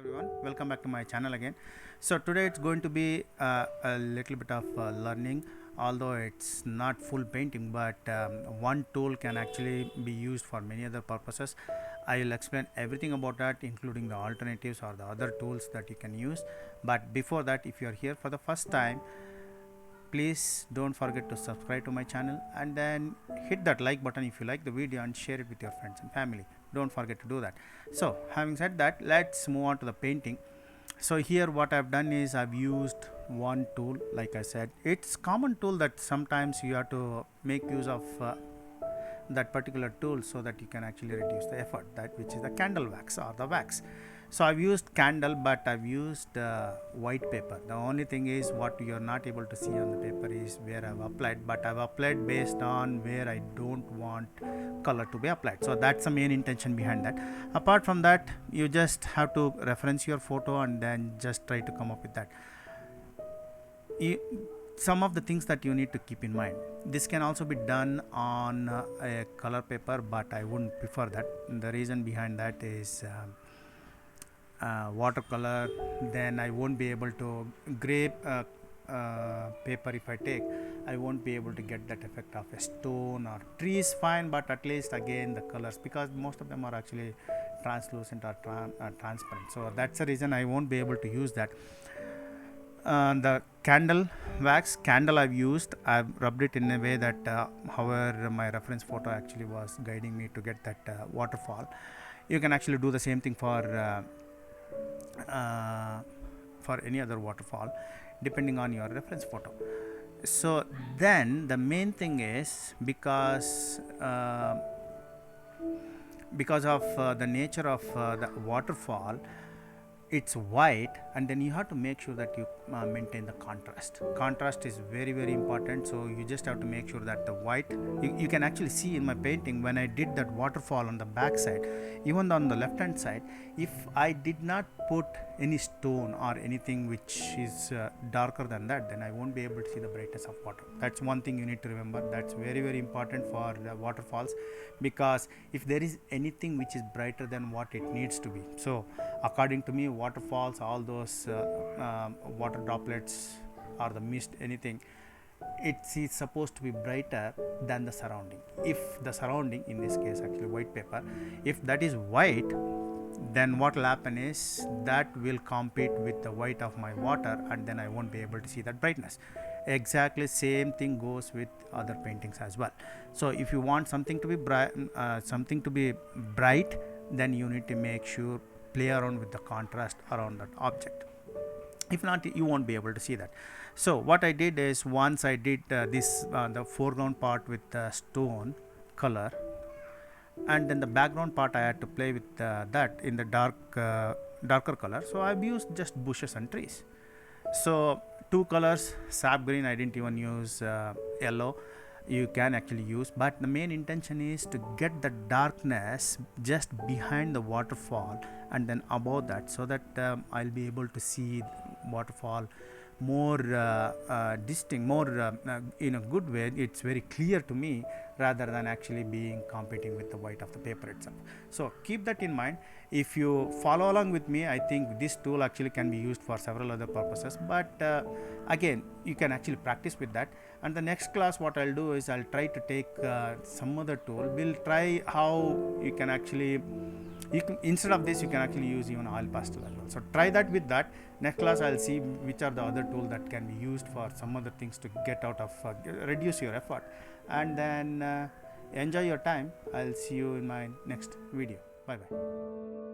everyone, welcome back to my channel again. So today it's going to be a little bit of learning, although it's not full painting, but one tool can actually be used for many other purposes. I will explain everything about that, including the alternatives or the other tools that you can use. But before that, if you are here for the first time, please don't forget to subscribe to my channel and then hit that like button if you like the video and share it with your friends and family. Don't forget to do that. So having said that, let's move on to the painting. So here what I've done is I've used one tool. Like I said, it's common tool that sometimes you have to make use of that particular tool so that you can actually reduce the effort, that which is the candle wax or the wax. So I've used candle, but I've used white paper. The only thing is what you're not able to see on the paper is where I've applied, but I've applied based on where I don't want color to be applied. So that's the main intention behind that. Apart from that, you just have to reference your photo and then just try to come up with that. Some of the things that you need to keep in mind, this can also be done on a color paper, but I wouldn't prefer that. The reason behind that is watercolor, then I won't be able to gray paper. If I take, I won't be able to get that effect of a stone or tree is fine, but at least again the colors, because most of them are actually translucent or transparent, so that's the reason I won't be able to use that. The candle wax, I've used, I've rubbed it in a way that however my reference photo actually was guiding me to get that waterfall. You can actually do the same thing for any other waterfall depending on your reference photo. So then the main thing is, because of the nature of the waterfall, it's white, and then you have to make sure that you maintain the contrast is very important. So you just have to make sure that the white, you can actually see in my painting when I did that waterfall on the back side, even on the left hand side, if I did not put any stone or anything which is darker than that, then I won't be able to see the brightness of water. That's one thing you need to remember. That's very important for waterfalls, because if there is anything which is brighter than what it needs to be, so according to me, waterfalls, all those water droplets or the mist, anything, it's supposed to be brighter than the surrounding. If the surrounding, in this case actually white paper, if that is white, then what will happen is that will compete with the white of my water, and then I won't be able to see that brightness. Exactly same thing goes with other paintings as well. So if you want something to be bright, then you need to make sure play around with the contrast around that object. If not, you won't be able to see that. So what I did is, once I did the foreground part with the stone color, and then the background part I had to play with that in the darker color. So I've used just bushes and trees. So two colors, sap green, I didn't even use yellow. You can actually use, but the main intention is to get the darkness just behind the waterfall and then above that, so that I'll be able to see waterfall more distinct, more in a good way. It's very clear to me, rather than actually being competing with the white of the paper itself. So keep that in mind. If you follow along with me, I think this tool actually can be used for several other purposes, but again, you can actually practice with that. And the next class, what I'll do is I'll try to take some other tool. We'll try how you can actually, instead of this, you can actually use even oil pastel as well. So try that with that. Next class I'll see which are the other tools that can be used for some other things to get out of reduce your effort, and then enjoy your time. I'll see you in my next video. Bye bye.